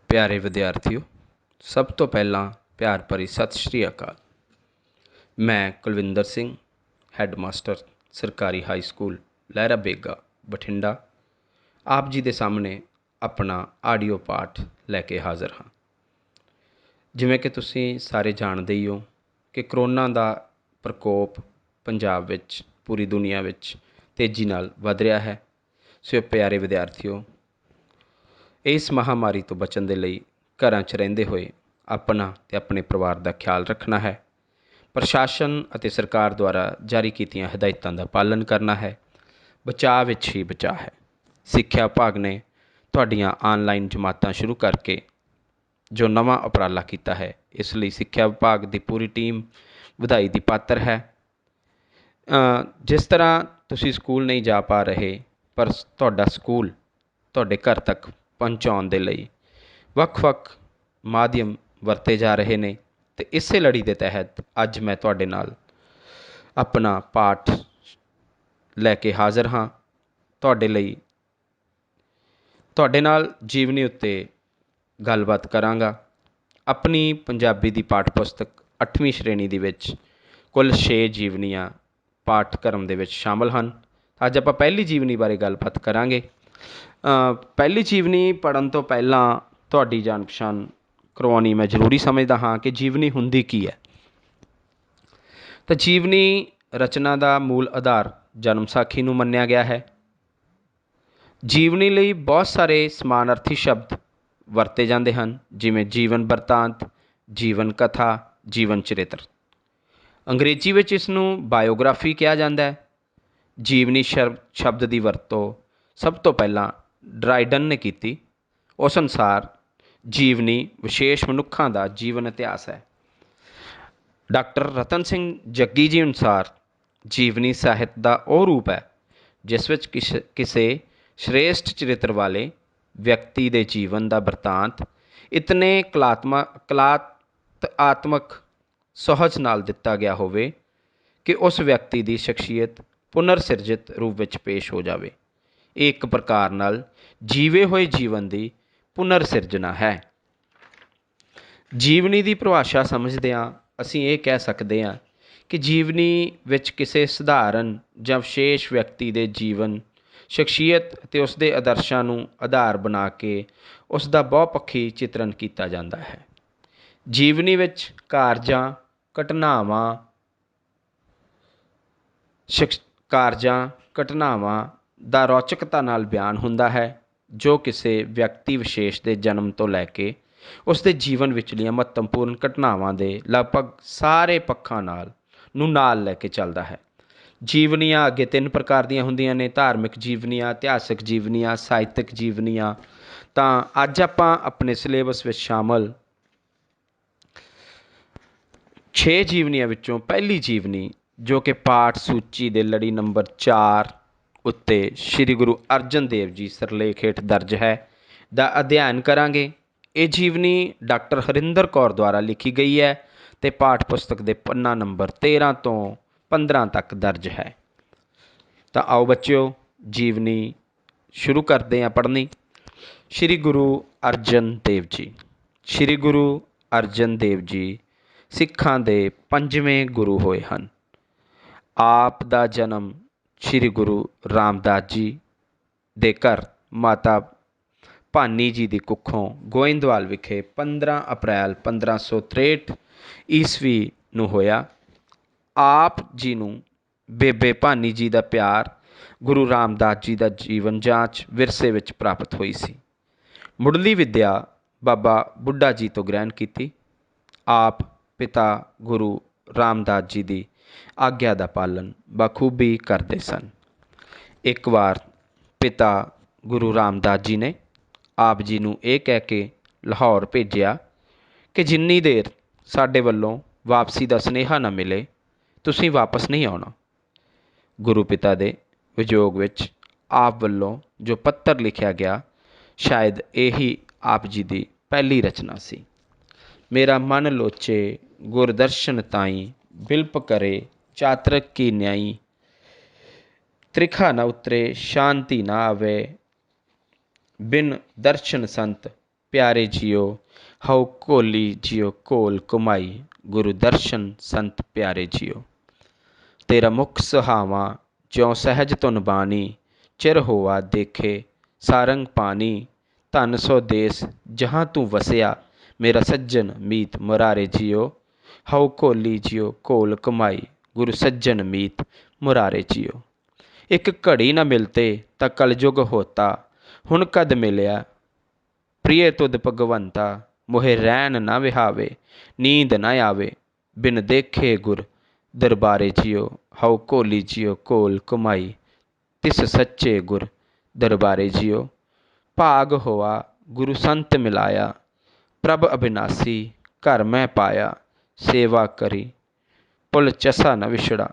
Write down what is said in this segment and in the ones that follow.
प्यारे विद्यार्थियों, सब तो पहला प्यार भरी सत श्री अकाल। मैं कुलविंदर सिंह, हैडमास्टर सरकारी हाई स्कूल लहरा बेगा बठिंडा, आप जी के सामने अपना आडियो पाठ लैके हाज़र हाँ। जिमें कि तुसी सारे जानते ही हो कि करोना का प्रकोप पंजाब विच पूरी दुनिया विच तेज़ी नाल वध रहा है। सो प्यारे विद्यार्थियों, इस महामारी तो बचन के लिए घरां च रहिंदे होए अपना ते अपने परिवार का ख्याल रखना है। प्रशासन ਅਤੇ सरकार द्वारा जारी कीतियां हदायतों का पालन करना है। बचाव विच ही बचाव है। सिक्ख्या विभाग ने तुहाडियां ऑनलाइन जमातां शुरू करके जो नवा उपराला किया है, इसलिए सिक्ख्या विभाग की पूरी टीम ਵਧਾਈ ਦੀ पात्र है। जिस तरह तुसी स्कूल नहीं जा पा रहे, पर तुहाडा स्कूल तुहाडे घर तक पहुँचाउण दे लई ਵੱਖ-ਵੱਖ माध्यम वरते जा रहे ने ते इसे लड़ी के तहत अज मैं तुहाडे नाल अपना पाठ लैके हाज़र हाँ। तुहाडे लई तुहाडे नाल जीवनी उत्ते गलबात करांगा। अपनी पंजाबी की पाठ पुस्तक 8वीं श्रेणी दे विच कुल 6 जीवनियां पाठक्रम दे विच शामिल हैं। अज आपां पहली जीवनी बारे गलबात करांगे। पहली जीवनी पढ़न तो पहलां तुहाडी जान पछाण करवाउणी मैं जरूरी समझदा हाँ कि जीवनी हुंदी की है। तो जीवनी रचना का मूल आधार जन्म साखी नूं मन्निया गया है। जीवनी लई बहुत सारे समानार्थी शब्द वरते जाते हैं, जिमें जीवन बरतांत, जीवन कथा, जीवन चरित्र। अंग्रेजी विच इसनूं बायोग्राफी कहा जाता है। जीवनी शब्द की वरतों सब तो पहला ड्राइडन ने की। उस अनुसार जीवनी विशेष मनुखों का जीवन इतिहास है। डॉक्टर रतन सिंह जग्गी जी अनुसार जीवनी ਸਾਹਿਤ ਦਾ ਉਹ रूप है जिस विच किसी श्रेष्ठ चरित्र वाले व्यक्ति के जीवन का बरतांत इतने कलात्मक सहज नाल दिता गया होवे कि उस व्यक्ति की शख्सियत पुनरसिरजित रूप में पेश हो जाए। एक प्रकार नाल जीवे हुए जीवन की पुनरसिरजना है। जीवनी की परिभाषा समझद्या असीं ये कह सकते हैं कि जीवनी विच किसी सधारण या विशेष व्यक्ति के जीवन, शख्सियत ते उसके आदर्शों नूं आधार बना के उसका बहुपक्षी चित्रण किया जाता है। जीवनी विच कारजां, घटनावां दा रौचकता नाल बयान हुंदा है, जो किसी व्यक्ति विशेष के जन्म तो लैके उसके जीवन विचलियां महत्वपूर्ण घटनावां के लगभग सारे पक्षां नाल लैके चलता है। जीवनियां अगे 3 प्रकार दियां हुंदियां ने, धार्मिक जीवनियां, इतिहासक जीवनियां, ਸਾਹਿਤਕ जीवनियां। तां अज आपां अपने सिलेबस में शामिल 6 जीवनियां विचों पहली जीवनी जो कि पाठ सूची के लड़ी नंबर 4 उत्ते श्री गुरु अर्जन देव जी सिरलेख हेठ दर्ज है दा अध्ययन करांगे। ये जीवनी डॉक्टर हरिंदर कौर द्वारा लिखी गई है तो पाठ पुस्तक के पन्ना नंबर 13 तो 15 तक दर्ज है। तो आओ बच्चों, जीवनी शुरू करते हैं पढ़नी। श्री गुरु अर्जन देव जी। श्री गुरु अर्जन देव जी सिखां दे 5वें गुरु होए हैं। आप दा जन्म श्री गुरु रामदास जी दे घर माता भानी जी की कुखों गोइंदवाल विखे 15 अप्रैल 1563 ईस्वी नूं होया। आप जी नूं बेबे भानी जी का प्यार गुरु रामदास जी का जीवन जांच विरसे विच प्राप्त हुई सी। मुढ़ली विद्या बाबा बुढ़ा जी तो ग्रहण की। आप पिता गुरु रामदास जी की आग्या का पालन बखूबी करते सन। एक बार पिता गुरु रामदास जी ने आप जी नूं यह कह के लाहौर भेजिया कि जिन्नी देर साडे वल्लों वापसी का सुनेहा ना मिले तुसीं वापस नहीं आउणा। गुरु पिता के विजोग विच आप वल्लों जो पत्र लिखा गया शायद यही आप जी की पहली रचना सी। मेरा मन लोचे गुरदर्शन ताई बिल्प करे चातरक की न्याई, त्रिखा न उतरे शांति न आवे बिन दर्शन संत प्यारे जियो हऊ घोली जियो घोल घुमाई, गुरु दर्शन संत प्यारे जियो। तेरा मुख सुहावा ज्यों सहज धुन बानी, चिर होआ देखे सारंग पानी। धन सो देस जहाँ तू वसिया, मेरा सज्जन मीत मुरारे जियो। हऊ घोली जियो घोल कमाई, गुरु सज्जन मीत मुरारे जियो। एक घड़ी न मिलते ता कलयुग होता, हुण कद मिलिया प्रिय तुद भगवंता। मोहे रैन न विहावे नींद न आवे, बिन देखे गुर दरबारे जियो। हऊ घोली जियो घोल कमाई, तिस सच्चे गुर दरबारे जियो। भाग होआ गुरु संत मिलाया, प्रभ अविनाशी घर मैं पाया। सेवा करी पुल चसा न विछड़ा,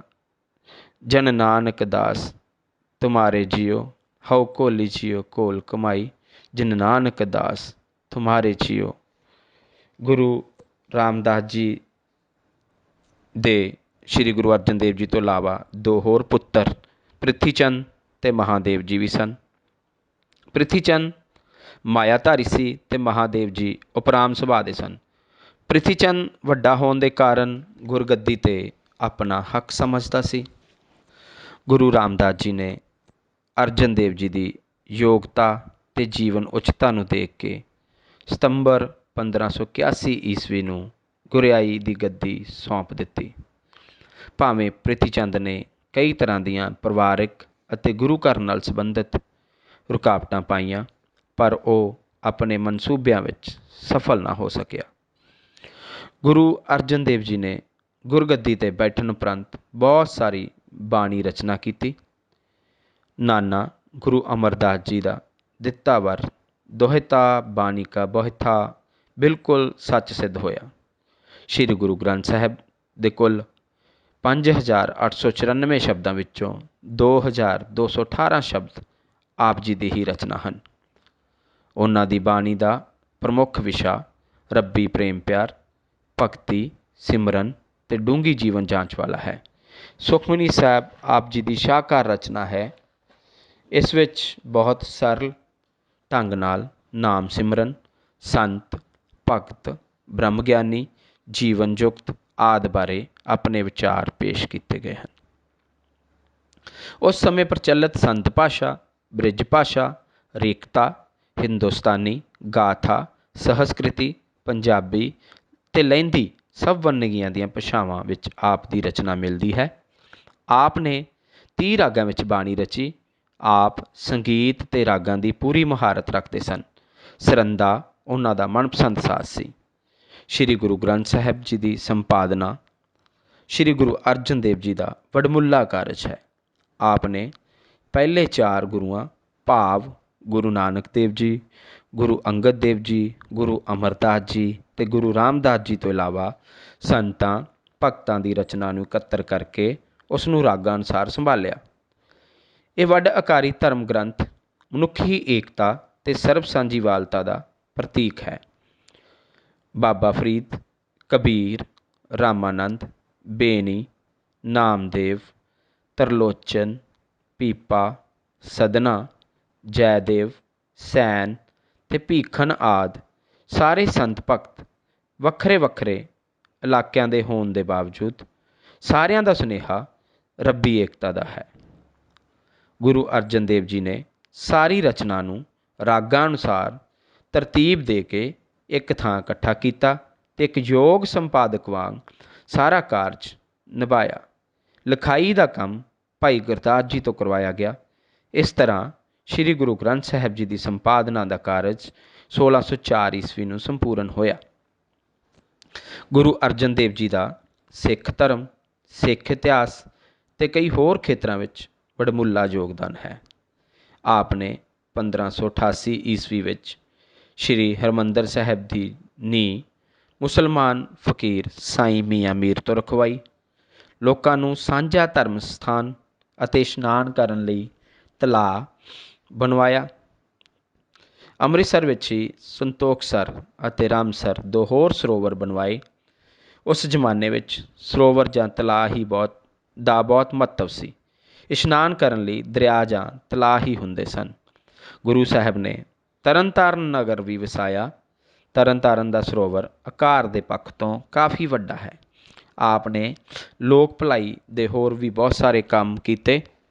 जन नानक दास तुम्हारे जियो। हऊ घोली जियो घोल कमाई, जन नानक दास तुम्हारे जियो। गुरु रामदास जी ਦੇ श्री गुरु अर्जन देव जी तो इलावा दो होर पुत्तर ਪ੍ਰਿਥੀ ਚੰਦ ਤੇ ਮਹਾਦੇਵ ਜੀ ਵੀ ਸਨ। ਪ੍ਰਿਥੀ ਚੰਦ ਮਾਇਆਧਾਰੀ ਸੀ ਤੇ ਮਹਾਦੇਵ ਜੀ ਉਪਰਾਮ ਸੁਭਾਅ ਦੇ ਸਨ। ਪ੍ਰਿਥੀ ਚੰਦ ਵੱਡਾ ਹੋਣ ਦੇ ਕਾਰਨ ਗੁਰਗੱਦੀ 'ਤੇ ਆਪਣਾ ਹੱਕ ਸਮਝਦਾ ਸੀ। ਗੁਰੂ ਰਾਮਦਾਸ ਜੀ ਨੇ ਅਰਜਨ ਦੇਵ ਜੀ ਦੀ ਯੋਗਤਾ ਤੇ ਜੀਵਨ ਉਚਤਾ ਨੂੰ ਦੇਖ ਕੇ ਸਤੰਬਰ 1581 ਈਸਵੀ ਨੂੰ ਗੁਰਿਆਈ ਦੀ ਗੱਦੀ ਸੌਂਪ ਦਿੱਤੀ। ਭਾਵੇਂ ਪ੍ਰਿਥੀ ਚੰਦ ਨੇ ਕਈ ਤਰ੍ਹਾਂ ਦੀਆਂ ਪਰਿਵਾਰਕ ਅਤੇ ਗੁਰੂ ਘਰ ਨਾਲ ਸੰਬੰਧਿਤ ਰੁਕਾਵਟਾਂ ਪਾਈਆਂ, ਪਰ ਉਹ ਆਪਣੇ ਮਨਸੂਬਿਆਂ ਵਿੱਚ ਸਫਲ ਨਾ ਹੋ ਸਕਿਆ। ਗੁਰੂ ਅਰਜਨ ਦੇਵ ਜੀ ਨੇ ਗੁਰਗੱਦੀ 'ਤੇ ਬੈਠਣ ਉਪਰੰਤ ਬਹੁਤ ਸਾਰੀ ਬਾਣੀ ਰਚਨਾ ਕੀਤੀ। ਨਾਨਾ ਗੁਰੂ ਅਮਰਦਾਸ ਜੀ ਦਾ ਦਿੱਤਾ ਵਰ ਦੋਹਿਤਾ ਬਾਣੀ ਕਾ ਬਹੁਤਾ ਬਿਲਕੁਲ ਸੱਚ ਸਿੱਧ ਹੋਇਆ। ਸ਼੍ਰੀ ਗੁਰੂ ਗ੍ਰੰਥ ਸਾਹਿਬ ਦੇ ਕੁੱਲ 5894 ਸ਼ਬਦਾਂ ਵਿੱਚੋਂ 2218 ਸ਼ਬਦ ਆਪ ਜੀ ਦੀ ਹੀ ਰਚਨਾ ਹਨ। ਉਹਨਾਂ ਦੀ ਬਾਣੀ ਦਾ ਪ੍ਰਮੁੱਖ ਵਿਸ਼ਾ ਰੱਬੀ ਪ੍ਰੇਮ ਪਿਆਰ, ਭਗਤੀ, ਸਿਮਰਨ ਅਤੇ ਡੂੰਘੀ ਜੀਵਨ ਜਾਂਚ ਵਾਲਾ ਹੈ। ਸੁਖਮਨੀ ਸਾਹਿਬ ਆਪ ਜੀ ਦੀ ਸ਼ਾਹਕਾਰ ਰਚਨਾ ਹੈ। ਇਸ ਵਿੱਚ ਬਹੁਤ ਸਰਲ ਢੰਗ ਨਾਲ ਨਾਮ ਸਿਮਰਨ, ਸੰਤ, ਭਗਤ, ਬ੍ਰਹਮ ਗਿਆਨੀ, ਜੀਵਨ ਜੁਗਤ ਆਦਿ ਬਾਰੇ ਆਪਣੇ ਵਿਚਾਰ ਪੇਸ਼ ਕੀਤੇ ਗਏ ਹਨ। ਉਸ ਸਮੇਂ ਪ੍ਰਚਲਿਤ ਸੰਤ ਭਾਸ਼ਾ, ਬ੍ਰਿਜ ਭਾਸ਼ਾ, ਰੇਖਤਾ, ਹਿੰਦੁਸਤਾਨੀ, ਗਾਥਾ, ਸੰਸਕ੍ਰਿਤੀ, ਪੰਜਾਬੀ ਅਤੇ ਲਹਿੰਦੀ ਸਭ ਵੰਨਗੀਆਂ ਦੀਆਂ ਭਾਸ਼ਾਵਾਂ ਵਿੱਚ ਆਪ ਦੀ ਰਚਨਾ ਮਿਲਦੀ ਹੈ। ਆਪ ਨੇ 30 ਰਾਗਾਂ ਵਿੱਚ ਬਾਣੀ ਰਚੀ। ਆਪ ਸੰਗੀਤ ਅਤੇ ਰਾਗਾਂ ਦੀ ਪੂਰੀ ਮੁਹਾਰਤ ਰੱਖਦੇ ਸਨ। ਸਰੰਦਾ ਉਹਨਾਂ ਦਾ ਮਨਪਸੰਦ ਸਾਜ਼ ਸੀ। ਸ਼੍ਰੀ ਗੁਰੂ ਗ੍ਰੰਥ ਸਾਹਿਬ ਜੀ ਦੀ ਸੰਪਾਦਨਾ ਸ਼੍ਰੀ ਗੁਰੂ ਅਰਜਨ ਦੇਵ ਜੀ ਦਾ ਵਡਮੁੱਲਾ ਕਾਰਜ ਹੈ। ਆਪ ਨੇ ਪਹਿਲੇ 4 ਗੁਰੂਆਂ ਭਾਵ ਗੁਰੂ ਨਾਨਕ ਦੇਵ ਜੀ, ਗੁਰੂ ਅੰਗਦ ਦੇਵ ਜੀ, ਗੁਰੂ ਅਮਰਦਾਸ ਜੀ ਅਤੇ ਗੁਰੂ ਰਾਮਦਾਸ ਜੀ ਤੋਂ ਇਲਾਵਾ ਸੰਤਾਂ ਭਗਤਾਂ ਦੀ ਰਚਨਾ ਨੂੰ ਇਕੱਤਰ ਕਰਕੇ ਉਸ ਨੂੰ ਰਾਗਾਂ ਅਨੁਸਾਰ ਸੰਭਾਲਿਆ। ਇਹ ਵੱਡ ਆਕਾਰੀ ਧਰਮ ਗ੍ਰੰਥ ਮਨੁੱਖੀ ਏਕਤਾ ਅਤੇ ਸਰਬ ਸਾਂਝੀਵਾਲਤਾ ਦਾ ਪ੍ਰਤੀਕ ਹੈ। ਬਾਬਾ ਫਰੀਦ, ਕਬੀਰ, ਰਾਮਾਨੰਦ, ਬੇਨੀ, ਨਾਮਦੇਵ, ਤਰਲੋਚਨ, ਪੀਪਾ, ਸਦਨਾ, ਜੈਦੇਵ, ਸੈਨ ਅਤੇ ਭੀਖਨ ਆਦਿ ਸਾਰੇ ਸੰਤ ਭਗਤ ਵੱਖਰੇ ਵੱਖਰੇ ਇਲਾਕਿਆਂ ਦੇ ਹੋਣ ਦੇ ਬਾਵਜੂਦ ਸਾਰਿਆਂ ਦਾ ਸੁਨੇਹਾ ਰੱਬੀ ਏਕਤਾ ਦਾ ਹੈ। ਗੁਰੂ ਅਰਜਨ ਦੇਵ ਜੀ ਨੇ ਸਾਰੀ ਰਚਨਾ ਨੂੰ ਰਾਗਾਂ ਅਨੁਸਾਰ ਤਰਤੀਬ ਦੇ ਕੇ ਇੱਕ ਥਾਂ ਇਕੱਠਾ ਕੀਤਾ ਅਤੇ ਇੱਕ ਯੋਗ ਸੰਪਾਦਕ ਵਾਂਗ ਸਾਰਾ ਕਾਰਜ ਨਿਭਾਇਆ। ਲਿਖਾਈ ਦਾ ਕੰਮ ਭਾਈ ਗੁਰਦਾਸ ਜੀ ਤੋਂ ਕਰਵਾਇਆ ਗਿਆ। ਇਸ ਤਰ੍ਹਾਂ ਸ਼੍ਰੀ ਗੁਰੂ ਗ੍ਰੰਥ ਸਾਹਿਬ ਜੀ ਦੀ ਸੰਪਾਦਨਾ ਦਾ ਕਾਰਜ 1604 ਈਸਵੀ ਨੂੰ ਸੰਪੂਰਨ ਹੋਇਆ। ਗੁਰੂ ਅਰਜਨ ਦੇਵ ਜੀ ਦਾ ਸਿੱਖ ਧਰਮ, ਸਿੱਖ ਇਤਿਹਾਸ ਅਤੇ ਕਈ ਹੋਰ ਖੇਤਰਾਂ ਵਿੱਚ ਵਡਮੁੱਲਾ ਯੋਗਦਾਨ ਹੈ। ਆਪ ਨੇ 1588 ਈਸਵੀ ਵਿੱਚ ਸ਼੍ਰੀ ਹਰਿਮੰਦਰ ਸਾਹਿਬ ਦੀ ਨੀਂਹ ਮੁਸਲਮਾਨ ਫਕੀਰ ਸਾਈਂ ਮੀਆਂ ਮੀਰ ਤੋਂ ਰਖਵਾਈ। ਲੋਕਾਂ ਨੂੰ ਸਾਂਝਾ ਧਰਮ ਸਥਾਨ ਅਤੇ ਇਸ਼ਨਾਨ ਕਰਨ ਲਈ ਤਲਾਅ ਬਣਵਾਇਆ। ਅੰਮ੍ਰਿਤਸਰ ਵਿੱਚ ਹੀ ਸੰਤੋਖਸਰ ਅਤੇ ਰਾਮਸਰ 2 ਹੋਰ ਸਰੋਵਰ ਬਣਵਾਏ। ਉਸ ਜ਼ਮਾਨੇ ਵਿੱਚ ਸਰੋਵਰ ਜਾਂ ਤਲਾਅ ਹੀ ਬਹੁਤ ਮਹੱਤਵ ਸੀ। ਇਸ਼ਨਾਨ ਕਰਨ ਲਈ ਦਰਿਆ ਜਾਂ ਤਲਾਅ ਹੀ ਹੁੰਦੇ ਸਨ। ਗੁਰੂ ਸਾਹਿਬ ਨੇ ਤਰਨ ਤਾਰਨ ਨਗਰ ਵੀ ਵਸਾਇਆ। ਤਰਨ ਤਾਰਨ ਦਾ ਸਰੋਵਰ ਆਕਾਰ ਦੇ ਪੱਖ ਤੋਂ ਕਾਫੀ ਵੱਡਾ ਹੈ। ਆਪ ਨੇ ਲੋਕ ਭਲਾਈ ਦੇ ਹੋਰ ਵੀ ਬਹੁਤ ਸਾਰੇ ਕੰਮ ਕੀਤੇ।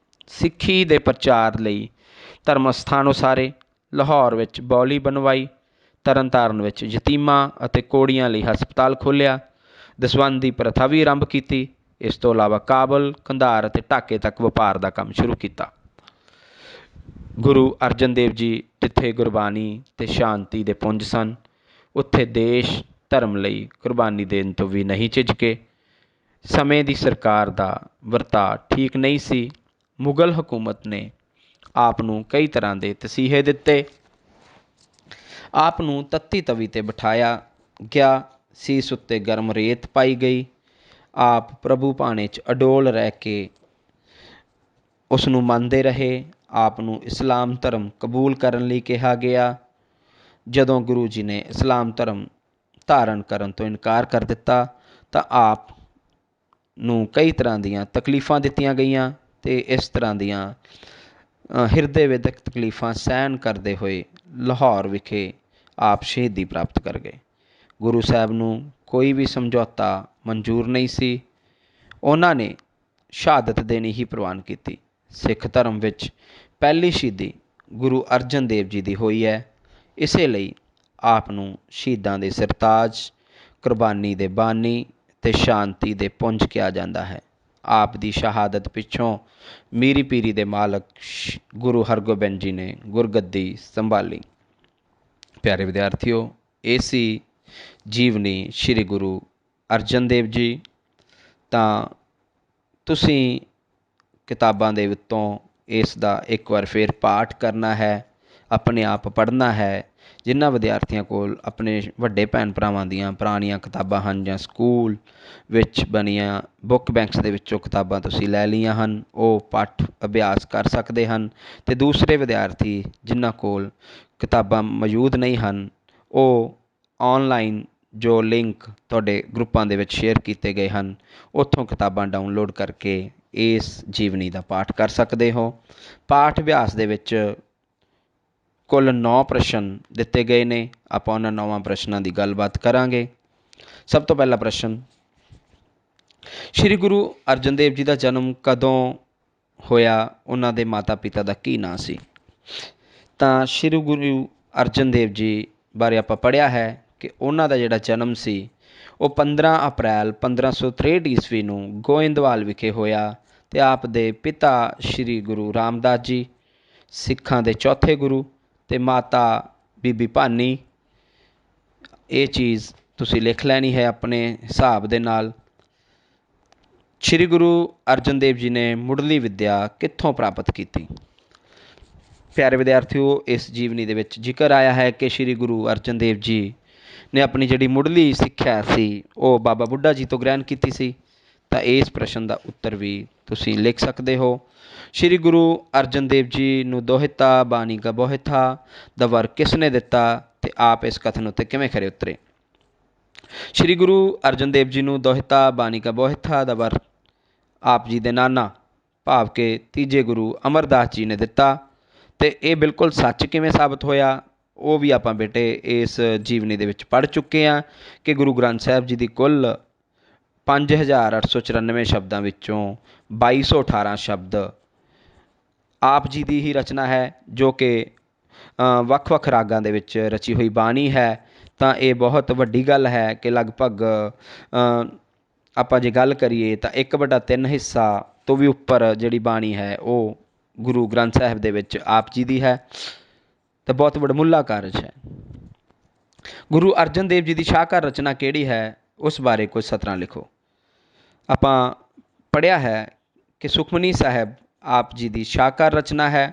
ਸਿੱਖੀ ਦੇ ਪ੍ਰਚਾਰ ਲਈ ਧਰਮ ਅਸਥਾਨ ਉਸਾਰੇ, ਲਾਹੌਰ ਵਿੱਚ ਬਾਉਲੀ ਬਣਵਾਈ, ਤਰਨ ਤਾਰਨ ਵਿੱਚ ਯਤੀਮਾਂ ਅਤੇ ਕੋੜੀਆਂ ਲਈ ਹਸਪਤਾਲ ਖੋਲ੍ਹਿਆ, ਦਸਵੰਧ ਦੀ ਪ੍ਰਥਾ ਵੀ ਆਰੰਭ ਕੀਤੀ। ਇਸ ਤੋਂ ਇਲਾਵਾ ਕਾਬਲ, ਕੰਧਾਰ ਅਤੇ ਢਾਕੇ ਤੱਕ ਵਪਾਰ ਦਾ ਕੰਮ ਸ਼ੁਰੂ ਕੀਤਾ। ਗੁਰੂ ਅਰਜਨ ਦੇਵ ਜੀ ਜਿੱਥੇ ਗੁਰਬਾਣੀ ਅਤੇ ਸ਼ਾਂਤੀ ਦੇ ਪੁੰਜ ਸਨ, ਉੱਥੇ ਦੇਸ਼ ਧਰਮ ਲਈ ਕੁਰਬਾਨੀ ਦੇਣ ਤੋਂ ਵੀ ਨਹੀਂ ਝਿਜਕੇ। ਸਮੇਂ ਦੀ ਸਰਕਾਰ ਦਾ ਵਰਤਾਅ ਠੀਕ ਨਹੀਂ ਸੀ। ਮੁਗਲ ਹਕੂਮਤ ਨੇ ਆਪ ਨੂੰ ਕਈ ਤਰ੍ਹਾਂ ਦੇ ਤਸੀਹੇ ਦਿੱਤੇ। ਆਪ ਨੂੰ ਤੱਤੀ ਤਵੀ 'ਤੇ ਬਿਠਾਇਆ ਗਿਆ, ਸੀਸ ਉੱਤੇ ਗਰਮ ਰੇਤ ਪਾਈ ਗਈ। ਆਪ ਪ੍ਰਭੂ ਭਾਣੇ 'ਚ ਅਡੋਲ ਰਹਿ ਕੇ ਉਸ ਨੂੰ ਮੰਨਦੇ ਰਹੇ। ਆਪ ਨੂੰ ਇਸਲਾਮ ਧਰਮ ਕਬੂਲ ਕਰਨ ਲਈ ਕਿਹਾ ਗਿਆ। ਜਦੋਂ ਗੁਰੂ ਜੀ ਨੇ ਇਸਲਾਮ ਧਰਮ ਧਾਰਨ ਕਰਨ ਤੋਂ ਇਨਕਾਰ ਕਰ ਦਿੱਤਾ ਤਾਂ ਆਪ ਨੂੰ ਕਈ ਤਰ੍ਹਾਂ ਦੀਆਂ ਤਕਲੀਫਾਂ ਦਿੱਤੀਆਂ ਗਈਆਂ ਅਤੇ ਇਸ ਤਰ੍ਹਾਂ ਦੀਆਂ ਹਿਰਦੇ ਵਿਦਕ ਤਕਲੀਫਾਂ ਸਹਿਣ ਕਰਦੇ ਹੋਏ ਲਾਹੌਰ ਵਿਖੇ ਆਪ ਸ਼ਹੀਦੀ ਪ੍ਰਾਪਤ ਕਰ ਗਏ। ਗੁਰੂ ਸਾਹਿਬ ਨੂੰ ਕੋਈ ਵੀ ਸਮਝੌਤਾ ਮਨਜ਼ੂਰ ਨਹੀਂ ਸੀ। ਉਹਨਾਂ ਨੇ ਸ਼ਹਾਦਤ ਦੇਣੀ ਹੀ ਪ੍ਰਵਾਨ ਕੀਤੀ। ਸਿੱਖ ਧਰਮ ਵਿੱਚ ਪਹਿਲੀ ਸ਼ਹੀਦੀ ਗੁਰੂ ਅਰਜਨ ਦੇਵ ਜੀ ਦੀ ਹੋਈ ਹੈ। ਇਸੇ ਲਈ ਆਪ ਨੂੰ ਸ਼ਹੀਦਾਂ ਦੇ ਸਰਤਾਜ, ਕੁਰਬਾਨੀ ਦੇ ਬਾਨੀ ਅਤੇ ਸ਼ਾਂਤੀ ਦੇ ਪੁੰਜ ਕਿਹਾ ਜਾਂਦਾ ਹੈ। ਆਪ ਦੀ ਸ਼ਹਾਦਤ ਪਿੱਛੋਂ ਮੀਰੀ ਪੀਰੀ ਦੇ ਮਾਲਕ ਗੁਰੂ ਹਰਗੋਬਿੰਦ ਜੀ ਨੇ ਗੁਰਗੱਦੀ ਸੰਭਾਲੀ। ਪਿਆਰੇ ਵਿਦਿਆਰਥੀਓ, ਇਹ ਸੀ ਜੀਵਨੀ ਸ਼੍ਰੀ ਗੁਰੂ ਅਰਜਨ ਦੇਵ ਜੀ। ਤਾਂ ਤੁਸੀਂ ਕਿਤਾਬਾਂ ਦੇ ਉੱਤੋਂ ਇਸ ਦਾ ਇੱਕ ਵਾਰ ਫਿਰ ਪਾਠ ਕਰਨਾ ਹੈ, ਆਪਣੇ ਆਪ ਪੜ੍ਹਨਾ ਹੈ। ਜਿਨ੍ਹਾਂ ਵਿਦਿਆਰਥੀਆਂ ਕੋਲ ਆਪਣੇ ਵੱਡੇ ਭੈਣ ਭਰਾਵਾਂ ਦੀਆਂ ਪੁਰਾਣੀਆਂ ਕਿਤਾਬਾਂ ਹਨ ਜਾਂ ਸਕੂਲ ਵਿੱਚ ਬਣੀਆਂ ਬੁੱਕ ਬੈਂਕਸ ਦੇ ਵਿੱਚੋਂ ਕਿਤਾਬਾਂ ਤੁਸੀਂ ਲੈ ਲਈਆਂ ਹਨ, ਉਹ ਪਾਠ ਅਭਿਆਸ ਕਰ ਸਕਦੇ ਹਨ। ਅਤੇ ਦੂਸਰੇ ਵਿਦਿਆਰਥੀ ਜਿਨ੍ਹਾਂ ਕੋਲ ਕਿਤਾਬਾਂ ਮੌਜੂਦ ਨਹੀਂ ਹਨ, ਉਹ ਔਨਲਾਈਨ ਜੋ ਲਿੰਕ ਤੁਹਾਡੇ ਗਰੁੱਪਾਂ ਦੇ ਵਿੱਚ ਸ਼ੇਅਰ ਕੀਤੇ ਗਏ ਹਨ, ਉੱਥੋਂ ਕਿਤਾਬਾਂ ਡਾਊਨਲੋਡ ਕਰਕੇ ਇਸ ਜੀਵਨੀ ਦਾ ਪਾਠ ਕਰ ਸਕਦੇ ਹੋ। ਪਾਠ ਅਭਿਆਸ ਦੇ ਵਿੱਚ ਕੁੱਲ 9 ਪ੍ਰਸ਼ਨ ਦਿੱਤੇ ਗਏ ਨੇ। ਆਪਾਂ ਉਹਨਾਂ 9 ਪ੍ਰਸ਼ਨਾਂ ਦੀ ਗੱਲਬਾਤ ਕਰਾਂਗੇ। ਸਭ ਤੋਂ ਪਹਿਲਾ ਪ੍ਰਸ਼ਨ, ਸ਼੍ਰੀ ਗੁਰੂ ਅਰਜਨ ਦੇਵ ਜੀ ਦਾ ਜਨਮ ਕਦੋਂ ਹੋਇਆ? ਉਹਨਾਂ ਦੇ ਮਾਤਾ ਪਿਤਾ ਦਾ ਕੀ ਨਾਂ ਸੀ? ਤਾਂ ਸ਼੍ਰੀ ਗੁਰੂ ਅਰਜਨ ਦੇਵ ਜੀ ਬਾਰੇ ਆਪਾਂ ਪੜ੍ਹਿਆ ਹੈ ਕਿ ਉਹਨਾਂ ਦਾ ਜਿਹੜਾ ਜਨਮ ਸੀ ਉਹ 15 ਅਪ੍ਰੈਲ 1563 ਈਸਵੀ ਨੂੰ ਗੋਇੰਦਵਾਲ ਵਿਖੇ ਹੋਇਆ। ਅਤੇ ਆਪ ਦੇ ਪਿਤਾ ਸ਼੍ਰੀ ਗੁਰੂ ਰਾਮਦਾਸ ਜੀ ਸਿੱਖਾਂ ਦੇ ਚੌਥੇ ਗੁਰੂ ਅਤੇ ਮਾਤਾ ਬੀਬੀ ਭਾਨੀ। ਇਹ ਚੀਜ਼ ਤੁਸੀਂ ਲਿਖ ਲੈਣੀ ਹੈ ਆਪਣੇ ਹਿਸਾਬ ਦੇ ਨਾਲ। ਸ਼੍ਰੀ ਗੁਰੂ ਅਰਜਨ ਦੇਵ ਜੀ ਨੇ ਮੁੱਢਲੀ ਵਿੱਦਿਆ ਕਿੱਥੋਂ ਪ੍ਰਾਪਤ ਕੀਤੀ? ਪਿਆਰੇ ਵਿਦਿਆਰਥੀਓ, ਇਸ ਜੀਵਨੀ ਦੇ ਵਿੱਚ ਜ਼ਿਕਰ ਆਇਆ ਹੈ ਕਿ ਸ਼੍ਰੀ ਗੁਰੂ ਅਰਜਨ ਦੇਵ ਜੀ ਨੇ ਆਪਣੀ ਜਿਹੜੀ ਮੁੱਢਲੀ ਸਿੱਖਿਆ ਸੀ ਉਹ ਬਾਬਾ ਬੁੱਢਾ ਜੀ ਤੋਂ ਗ੍ਰਹਿਣ ਕੀਤੀ ਸੀ। ਤਾਂ ਇਸ ਪ੍ਰਸ਼ਨ ਦਾ ਉੱਤਰ ਵੀ ਤੁਸੀਂ ਲਿਖ ਸਕਦੇ ਹੋ। ਸ਼੍ਰੀ ਗੁਰੂ ਅਰਜਨ ਦੇਵ ਜੀ ਨੂੰ ਦੋਹਿਤਾ ਬਾਣੀ ਕਾ ਬੋਹਿਥਾ ਦਾ ਵਰ ਕਿਸ ਨੇ ਦਿੱਤਾ ਅਤੇ ਆਪ ਇਸ ਕਥਨ ਉੱਤੇ ਕਿਵੇਂ ਖਰੇ ਉਤਰੇ? ਸ਼੍ਰੀ ਗੁਰੂ ਅਰਜਨ ਦੇਵ ਜੀ ਨੂੰ ਦੋਹਿਤਾ ਬਾਣੀ ਕਾ ਬੋਹਿਥਾ ਦਾ ਵਰ ਆਪ ਜੀ ਦੇ ਨਾਨਾ ਭਾਵ ਕਿ ਤੀਜੇ ਗੁਰੂ ਅਮਰਦਾਸ ਜੀ ਨੇ ਦਿੱਤਾ। ਅਤੇ ਇਹ ਬਿਲਕੁਲ ਸੱਚ ਕਿਵੇਂ ਸਾਬਤ ਹੋਇਆ, ਉਹ ਵੀ ਆਪਾਂ ਬੇਟੇ ਇਸ ਜੀਵਨੀ ਦੇ ਵਿੱਚ ਪੜ੍ਹ ਚੁੱਕੇ ਹਾਂ ਕਿ ਗੁਰੂ ਗ੍ਰੰਥ ਸਾਹਿਬ ਜੀ ਦੀ ਕੁੱਲ 5894 ਸ਼ਬਦਾਂ ਵਿੱਚੋਂ 2218 ਸ਼ਬਦ ਆਪ ਜੀ ਦੀ ਹੀ ਰਚਨਾ ਹੈ, ਜੋ ਕਿ ਵੱਖ ਵੱਖ ਰਾਗਾਂ ਦੇ ਵਿੱਚ ਰਚੀ ਹੋਈ ਬਾਣੀ ਹੈ। ਤਾਂ ਇਹ ਬਹੁਤ ਵੱਡੀ ਗੱਲ ਹੈ ਕਿ ਲਗਭਗ ਆਪਾਂ ਜੇ ਗੱਲ ਕਰੀਏ ਤਾਂ 1/3 ਹਿੱਸਾ ਤੋਂ ਵੀ ਉੱਪਰ ਜਿਹੜੀ ਬਾਣੀ ਹੈ ਉਹ ਗੁਰੂ ਗ੍ਰੰਥ ਸਾਹਿਬ ਦੇ ਵਿੱਚ ਆਪ ਜੀ ਦੀ ਹੈ। ਤਾਂ ਬਹੁਤ ਵਡਮੁੱਲਾ ਕਾਰਜ ਹੈ। ਗੁਰੂ ਅਰਜਨ ਦੇਵ ਜੀ ਦੀ ਸ਼ਾਹਕਾਰ ਰਚਨਾ ਕਿਹੜੀ ਹੈ, ਉਸ ਬਾਰੇ ਕੁਝ ਸਤਰਾਂ ਲਿਖੋ। ਆਪਾਂ ਪੜ੍ਹਿਆ ਹੈ ਕਿ ਸੁਖਮਨੀ ਸਾਹਿਬ ਆਪ ਜੀ ਦੀ ਸ਼ਾਹਕਾਰ ਰਚਨਾ ਹੈ।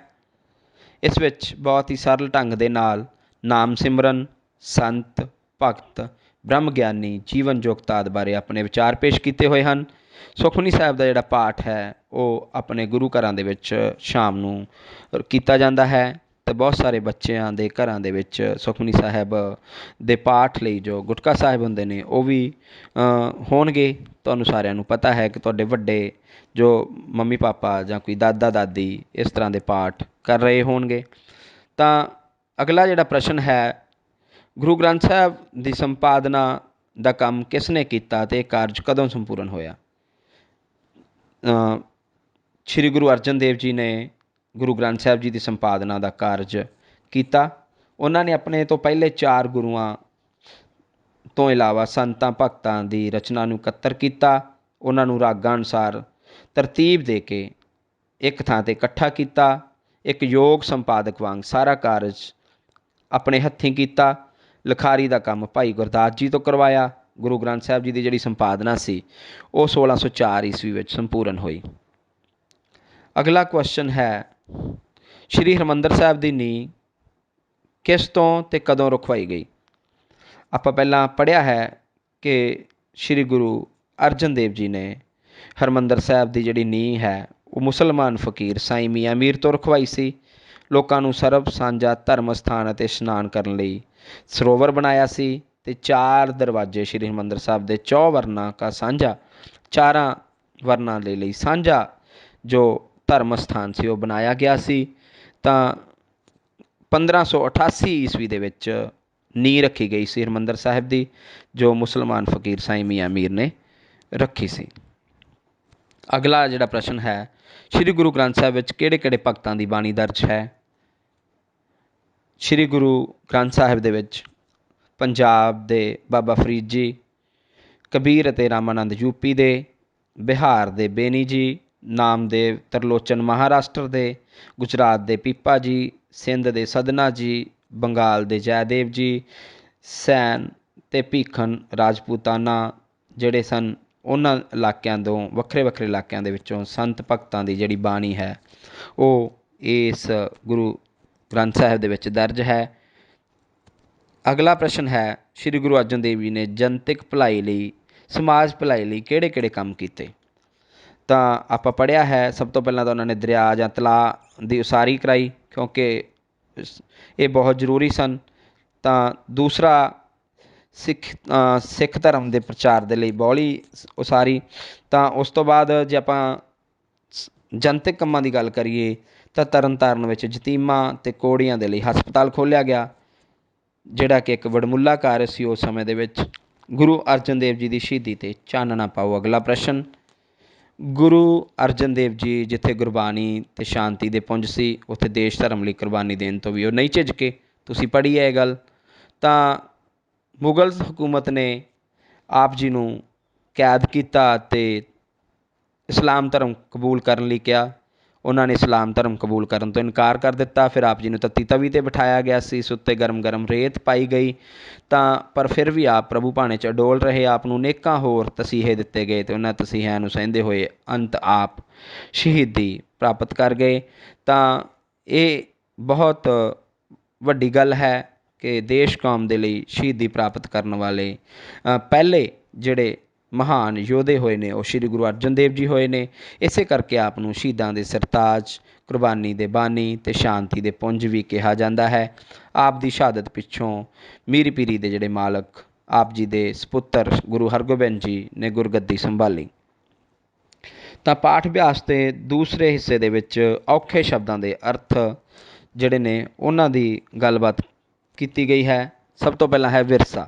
ਇਸ ਵਿੱਚ ਬਹੁਤ ਹੀ ਸਰਲ ਢੰਗ ਦੇ ਨਾਲ ਨਾਮ ਸਿਮਰਨ, ਸੰਤ, ਭਗਤ, ਬ੍ਰਹਮ ਗਿਆਨੀ, ਜੀਵਨ ਜੋਗਤ ਆਦਿ ਬਾਰੇ ਆਪਣੇ ਵਿਚਾਰ ਪੇਸ਼ ਕੀਤੇ ਹੋਏ ਹਨ। ਸੁਖਮਨੀ ਸਾਹਿਬ ਦਾ ਜਿਹੜਾ ਪਾਠ ਹੈ ਉਹ ਆਪਣੇ ਗੁਰੂ ਘਰਾਂ ਦੇ ਵਿੱਚ ਸ਼ਾਮ ਨੂੰ ਕੀਤਾ ਜਾਂਦਾ ਹੈ ਅਤੇ ਬਹੁਤ ਸਾਰੇ ਬੱਚਿਆਂ ਦੇ ਘਰਾਂ ਦੇ ਵਿੱਚ ਸੁਖਮਨੀ ਸਾਹਿਬ ਦੇ ਪਾਠ ਲਈ ਜੋ ਗੁਟਕਾ ਸਾਹਿਬ ਹੁੰਦੇ ਨੇ ਉਹ ਵੀ ਹੋਣਗੇ। ਤੁਹਾਨੂੰ ਸਾਰਿਆਂ ਨੂੰ ਪਤਾ ਹੈ ਕਿ ਤੁਹਾਡੇ ਵੱਡੇ ਜੋ ਮੰਮੀ ਪਾਪਾ ਜਾਂ ਕੋਈ ਦਾਦਾ ਦਾਦੀ ਇਸ ਤਰ੍ਹਾਂ ਦੇ ਪਾਠ ਕਰ ਰਹੇ ਹੋਣਗੇ। ਤਾਂ ਅਗਲਾ ਜਿਹੜਾ ਪ੍ਰਸ਼ਨ ਹੈ, ਗੁਰੂ ਗ੍ਰੰਥ ਸਾਹਿਬ ਦੀ ਸੰਪਾਦਨਾ ਦਾ ਕੰਮ ਕਿਸ ਨੇ ਕੀਤਾ ਅਤੇ ਇਹ ਕਾਰਜ ਕਦੋਂ ਸੰਪੂਰਨ ਹੋਇਆ? ਸ਼੍ਰੀ ਗੁਰੂ ਅਰਜਨ ਦੇਵ ਜੀ ਨੇ ਗੁਰੂ ਗ੍ਰੰਥ ਸਾਹਿਬ ਜੀ ਦੀ ਸੰਪਾਦਨਾ ਦਾ ਕਾਰਜ ਕੀਤਾ। ਉਹਨਾਂ ਨੇ ਆਪਣੇ ਤੋਂ ਪਹਿਲੇ 4 ਗੁਰੂਆਂ ਤੋਂ ਇਲਾਵਾ ਸੰਤਾਂ ਭਗਤਾਂ ਦੀ ਰਚਨਾ ਨੂੰ ਇਕੱਤਰ ਕੀਤਾ, ਉਹਨਾਂ ਨੂੰ ਰਾਗਾਂ ਅਨੁਸਾਰ ਤਰਤੀਬ ਦੇ ਕੇ ਇੱਕ ਥਾਂ 'ਤੇ ਇਕੱਠਾ ਕੀਤਾ। ਇੱਕ ਯੋਗ ਸੰਪਾਦਕ ਵਾਂਗ ਸਾਰਾ ਕਾਰਜ ਆਪਣੇ ਹੱਥੀਂ ਕੀਤਾ। ਲਿਖਾਰੀ ਦਾ ਕੰਮ ਭਾਈ ਗੁਰਦਾਸ ਜੀ ਤੋਂ ਕਰਵਾਇਆ। ਗੁਰੂ ਗ੍ਰੰਥ ਸਾਹਿਬ ਜੀ ਦੀ ਜਿਹੜੀ ਸੰਪਾਦਨਾ ਸੀ ਉਹ 1604 ਈਸਵੀ ਵਿੱਚ ਸੰਪੂਰਨ ਹੋਈ। ਅਗਲਾ ਕੁਐਸਚਨ ਹੈ, ਸ਼੍ਰੀ ਹਰਿਮੰਦਰ ਸਾਹਿਬ ਦੀ ਨੀਂਹ ਕਿਸ ਤੋਂ ਅਤੇ ਕਦੋਂ ਰਖਵਾਈ ਗਈ? ਆਪਾਂ ਪਹਿਲਾਂ ਪੜ੍ਹਿਆ ਹੈ ਕਿ ਸ਼੍ਰੀ ਗੁਰੂ ਅਰਜਨ ਦੇਵ ਜੀ ਨੇ ਹਰਿਮੰਦਰ ਸਾਹਿਬ ਦੀ ਜਿਹੜੀ ਨੀਂਹ ਹੈ ਉਹ ਮੁਸਲਮਾਨ ਫਕੀਰ ਸਾਈਂ ਮੀਆਂ ਮੀਰ ਤੋਂ ਰਖਵਾਈ ਸੀ। ਲੋਕਾਂ ਨੂੰ ਸਰਬ ਸਾਂਝਾ ਧਰਮ ਸਥਾਨ ਅਤੇ ਇਸ਼ਨਾਨ ਕਰਨ ਲਈ ਸਰੋਵਰ ਬਣਾਇਆ ਸੀ ਅਤੇ 4 ਦਰਵਾਜ਼ੇ ਸ਼੍ਰੀ ਹਰਿਮੰਦਰ ਸਾਹਿਬ ਦੇ 4 ਵਰਨਾਂ ਕਾ ਸਾਂਝਾ 4 ਵਰਨਾਂ ਦੇ ਲਈ ਸਾਂਝਾ ਜੋ ਧਰਮ ਸਥਾਨ ਸੀ ਉਹ ਬਣਾਇਆ ਗਿਆ ਸੀ। ਤਾਂ 1588 ਈਸਵੀ ਦੇ ਵਿੱਚ ਨੀਂਹ ਰੱਖੀ ਗਈ ਸੀ ਹਰਿਮੰਦਰ ਸਾਹਿਬ ਦੀ, ਜੋ ਮੁਸਲਮਾਨ ਫਕੀਰ ਸਾਈਂ ਮੀਆਂ ਮੀਰ ਨੇ ਰੱਖੀ ਸੀ। ਅਗਲਾ ਜਿਹੜਾ ਪ੍ਰਸ਼ਨ ਹੈ, ਸ਼੍ਰੀ ਗੁਰੂ ਗ੍ਰੰਥ ਸਾਹਿਬ ਵਿੱਚ ਕਿਹੜੇ ਕਿਹੜੇ ਭਗਤਾਂ ਦੀ ਬਾਣੀ ਦਰਜ ਹੈ? ਸ਼੍ਰੀ ਗੁਰੂ ਗ੍ਰੰਥ ਸਾਹਿਬ ਦੇ ਵਿੱਚ ਪੰਜਾਬ ਦੇ ਬਾਬਾ ਫਰੀਦ ਜੀ, ਕਬੀਰ ਅਤੇ ਰਾਮਾਨੰਦ ਯੂਪੀ ਦੇ, ਬਿਹਾਰ ਦੇ ਬੇਨੀ ਜੀ, ਨਾਮਦੇਵ ਤਰਲੋਚਨ ਮਹਾਰਾਸ਼ਟਰ ਦੇ, ਗੁਜਰਾਤ ਦੇ ਪੀਪਾ ਜੀ, ਸਿੰਧ ਦੇ ਸਦਨਾ ਜੀ, ਬੰਗਾਲ ਦੇ ਜੈਦੇਵ ਜੀ, ਸੈਨ ਅਤੇ ਭੀਖਨ ਰਾਜਪੂਤਾਨਾ ਜਿਹੜੇ ਸਨ, ਉਹਨਾਂ ਇਲਾਕਿਆਂ ਤੋਂ ਵੱਖਰੇ ਵੱਖਰੇ ਇਲਾਕਿਆਂ ਦੇ ਵਿੱਚੋਂ ਸੰਤ ਭਗਤਾਂ ਦੀ ਜਿਹੜੀ ਬਾਣੀ ਹੈ ਉਹ ਇਸ ਗੁਰੂ ਗ੍ਰੰਥ ਸਾਹਿਬ ਦੇ ਵਿੱਚ ਦਰਜ ਹੈ। ਅਗਲਾ ਪ੍ਰਸ਼ਨ ਹੈ, ਸ਼੍ਰੀ ਗੁਰੂ ਅਰਜਨ ਦੇਵ ਜੀ ਨੇ ਜਨਤਕ ਭਲਾਈ ਲਈ, ਸਮਾਜ ਭਲਾਈ ਲਈ ਕਿਹੜੇ ਕਿਹੜੇ ਕੰਮ ਕੀਤੇ? ਤਾਂ ਆਪਾਂ ਪੜ੍ਹਿਆ ਹੈ, ਸਭ ਤੋਂ ਪਹਿਲਾਂ ਤਾਂ ਉਹਨਾਂ ਨੇ ਦਰਿਆ ਜਾਂ ਤਲਾਅ ਦੀ ਉਸਾਰੀ ਕਰਾਈ, ਕਿਉਂਕਿ ਇਹ ਬਹੁਤ ਜ਼ਰੂਰੀ ਸਨ। ਤਾਂ ਦੂਸਰਾ ਸਿੱਖ ਧਰਮ ਦੇ ਪ੍ਰਚਾਰ ਦੇ ਲਈ ਬਾਉਲੀ ਉਸਾਰੀ। ਤਾਂ ਉਸ ਤੋਂ ਬਾਅਦ ਜੇ ਆਪਾਂ ਜਨਤਕ ਕੰਮਾਂ ਦੀ ਗੱਲ ਕਰੀਏ ਤਾਂ ਤਰਨ ਤਾਰਨ ਵਿੱਚ ਯਤੀਮਾਂ ਅਤੇ ਕੋਹੜੀਆਂ ਦੇ ਲਈ ਹਸਪਤਾਲ ਖੋਲ੍ਹਿਆ ਗਿਆ, ਜਿਹੜਾ ਕਿ ਇੱਕ ਵਡਮੁੱਲਾ ਕਾਰਜ ਸੀ ਉਸ ਸਮੇਂ ਦੇ ਵਿੱਚ। ਗੁਰੂ ਅਰਜਨ ਦੇਵ ਜੀ ਦੀ ਸ਼ਹੀਦੀ 'ਤੇ ਚਾਨਣਾ ਪਾਓ। ਅਗਲਾ ਪ੍ਰਸ਼ਨ, ਗੁਰੂ ਅਰਜਨ ਦੇਵ ਜੀ ਜਿੱਥੇ ਗੁਰਬਾਣੀ ਅਤੇ ਸ਼ਾਂਤੀ ਦੇ ਪੁੰਜ ਸੀ, ਉੱਥੇ ਦੇਸ਼ ਧਰਮ ਲਈ ਕੁਰਬਾਨੀ ਦੇਣ ਤੋਂ ਵੀ ਉਹ ਨਹੀਂ ਝਿਜਕੇ। ਤੁਸੀਂ ਪੜ੍ਹੀ ਹੈ ਇਹ ਗੱਲ। ਤਾਂ ਮੁਗਲ ਹਕੂਮਤ ਨੇ ਆਪ ਜੀ ਨੂੰ ਕੈਦ ਕੀਤਾ ਅਤੇ ਇਸਲਾਮ ਧਰਮ ਕਬੂਲ ਕਰਨ ਲਈ ਕਿਹਾ। ਉਹਨਾਂ ਨੇ ਇਸਲਾਮ ਧਰਮ ਕਬੂਲ ਕਰਨ ਤੋਂ ਇਨਕਾਰ ਕਰ ਦਿੱਤਾ। ਫਿਰ ਆਪ ਜੀ ਨੂੰ ਤੱਤੀ ਤਵੀ 'ਤੇ ਬਿਠਾਇਆ ਗਿਆ ਸੀ, ਇਸ ਉੱਤੇ ਗਰਮ ਗਰਮ ਰੇਤ ਪਾਈ ਗਈ। ਤਾਂ ਪਰ ਫਿਰ ਵੀ ਆਪ ਪ੍ਰਭੂ ਭਾਣੇ 'ਚ ਅਡੋਲ ਰਹੇ। ਆਪ ਨੂੰ ਅਨੇਕਾਂ ਹੋਰ ਤਸੀਹੇ ਦਿੱਤੇ ਗਏ ਅਤੇ ਉਹਨਾਂ ਤਸੀਹਿਆਂ ਨੂੰ ਸਹਿੰਦੇ ਹੋਏ ਅੰਤ ਆਪ ਸ਼ਹੀਦੀ ਪ੍ਰਾਪਤ ਕਰ ਗਏ। ਤਾਂ ਇਹ ਬਹੁਤ ਵੱਡੀ ਗੱਲ ਹੈ ਕਿ ਦੇਸ਼ ਕੌਮ ਦੇ ਲਈ ਸ਼ਹੀਦੀ ਪ੍ਰਾਪਤ ਕਰਨ ਵਾਲੇ ਪਹਿਲੇ ਜਿਹੜੇ ਮਹਾਨ ਯੋਧੇ ਹੋਏ ਨੇ ਉਹ ਸ਼੍ਰੀ ਗੁਰੂ ਅਰਜਨ ਦੇਵ ਜੀ ਹੋਏ ਨੇ। ਇਸੇ ਕਰਕੇ ਆਪ ਨੂੰ ਸ਼ਹੀਦਾਂ ਦੇ ਸਰਤਾਜ, ਕੁਰਬਾਨੀ ਦੇ ਬਾਨੀ ਅਤੇ ਸ਼ਾਂਤੀ ਦੇ ਪੁੰਜ ਵੀ ਕਿਹਾ ਜਾਂਦਾ ਹੈ। ਆਪ ਦੀ ਸ਼ਹਾਦਤ ਪਿੱਛੋਂ ਮੀਰੀ ਪੀਰੀ ਦੇ ਜਿਹੜੇ ਮਾਲਕ ਆਪ ਜੀ ਦੇ ਸਪੁੱਤਰ ਗੁਰੂ ਹਰਗੋਬਿੰਦ ਜੀ ਨੇ ਗੁਰਗੱਦੀ ਸੰਭਾਲੀ। ਤਾਂ ਪਾਠ ਅਭਿਆਸ ਦੇ ਦੂਸਰੇ ਹਿੱਸੇ ਦੇ ਵਿੱਚ ਔਖੇ ਸ਼ਬਦਾਂ ਦੇ ਅਰਥ ਜਿਹੜੇ ਨੇ ਉਹਨਾਂ ਦੀ ਗੱਲਬਾਤ ਕੀਤੀ ਗਈ ਹੈ। ਸਭ ਤੋਂ ਪਹਿਲਾਂ ਹੈ ਵਿਰਸਾ।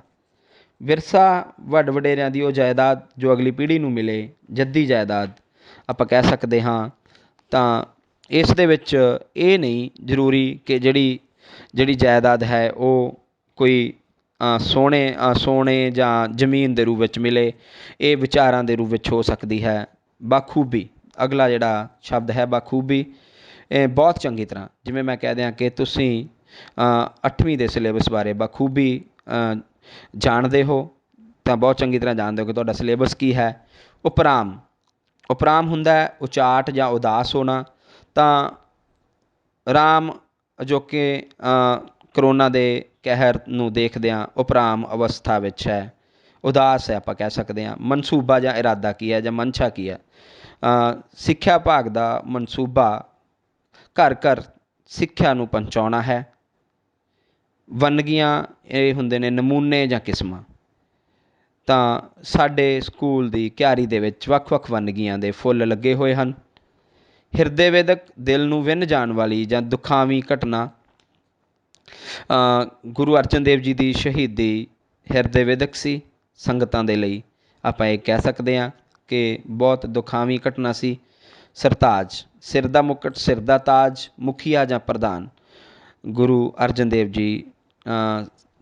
ਵਿਰਸਾ ਵੱਡ ਵਡੇਰਿਆਂ ਦੀ ਉਹ ਜਾਇਦਾਦ ਜੋ ਅਗਲੀ ਪੀੜ੍ਹੀ ਨੂੰ ਮਿਲੇ, ਜੱਦੀ ਜਾਇਦਾਦ ਆਪਾਂ ਕਹਿ ਸਕਦੇ ਹਾਂ। ਤਾਂ ਇਸ ਦੇ ਵਿੱਚ ਇਹ ਨਹੀਂ ਜ਼ਰੂਰੀ ਕਿ ਜਿਹੜੀ ਜਾਇਦਾਦ ਹੈ ਉਹ ਕੋਈ ਸੋਨੇ ਜਾਂ ਜ਼ਮੀਨ ਦੇ ਰੂਪ ਵਿੱਚ ਮਿਲੇ। ਇਹ ਵਿਚਾਰਾਂ ਦੇ ਰੂਪ ਵਿੱਚ ਹੋ ਸਕਦੀ ਹੈ। ਬਾਖੂਬੀ, ਅਗਲਾ ਜਿਹੜਾ ਸ਼ਬਦ ਹੈ ਬਾਖੂਬੀ, ਇਹ ਬਹੁਤ ਚੰਗੀ ਤਰ੍ਹਾਂ, ਜਿਵੇਂ ਮੈਂ ਕਹਿ ਦਿਆਂ ਕਿ ਤੁਸੀਂ 8ਵੀਂ ਦੇ ਸਿਲੇਬਸ ਬਾਰੇ ਬਾਖੂਬੀ ਜਾਣਦੇ ਹੋ, ਤਾਂ ਬਹੁਤ ਚੰਗੀ ਤਰ੍ਹਾਂ ਜਾਣਦੇ ਹੋ ਕਿ ਤੁਹਾਡਾ ਸਿਲੇਬਸ ਕੀ ਹੈ। ਉਪਰਾਮ, ਉਪਰਾਮ ਹੁੰਦਾ ਉਚਾਟ ਜਾਂ ਉਦਾਸ ਹੋਣਾ। ਤਾਂ ਰਾਮ ਜੋ ਕਿ ਕਰੋਨਾ ਦੇ ਕਹਿਰ ਨੂੰ ਦੇਖਦਿਆਂ ਉਪਰਾਮ ਅਵਸਥਾ ਵਿੱਚ ਹੈ, ਉਦਾਸ ਹੈ ਆਪਾਂ ਕਹਿ ਸਕਦੇ ਹਾਂ। ਮਨਸੂਬਾ ਜਾਂ ਇਰਾਦਾ ਕੀ ਹੈ ਜਾਂ ਮਨਸ਼ਾ ਕੀ ਹੈ? ਸਿੱਖਿਆ ਭਾਗ ਦਾ ਮਨਸੂਬਾ ਘਰ ਘਰ ਸਿੱਖਿਆ ਨੂੰ ਪਹੁੰਚਾਉਣਾ ਹੈ। ਵੰਨਗੀਆਂ ਇਹ ਹੁੰਦੇ ਨੇ ਨਮੂਨੇ ਜਾਂ ਕਿਸਮਾਂ। ਤਾਂ ਸਾਡੇ ਸਕੂਲ ਦੀ ਕਿਆਰੀ ਦੇ ਵਿੱਚ ਵੱਖ ਵੱਖ ਵੰਨਗੀਆਂ ਦੇ ਫੁੱਲ ਲੱਗੇ ਹੋਏ ਹਨ। ਹਿਰਦੇ ਵੇਦਕ, ਦਿਲ ਨੂੰ ਵਿੰਨ ਜਾਣ ਵਾਲੀ ਜਾਂ ਦੁਖਾਵੀ ਘਟਨਾ। ਗੁਰੂ ਅਰਜਨ ਦੇਵ ਜੀ ਦੀ ਸ਼ਹੀਦੀ ਹਿਰਦੇ ਵਿਦਕ ਸੀ। ਸੰਗਤਾਂ ਦੇ ਲਈ ਆਪਾਂ ਇਹ ਕਹਿ ਸਕਦੇ ਹਾਂ ਕਿ ਬਹੁਤ ਦੁਖਾਵੀ ਘਟਨਾ ਸੀ। ਸਰਤਾਜ, ਸਿਰ ਦਾ ਮੁਕਟ, ਸਿਰ ਦਾ ਤਾਜ, ਮੁਖੀਆ ਜਾਂ ਪ੍ਰਧਾਨ। ਗੁਰੂ ਅਰਜਨ ਦੇਵ ਜੀ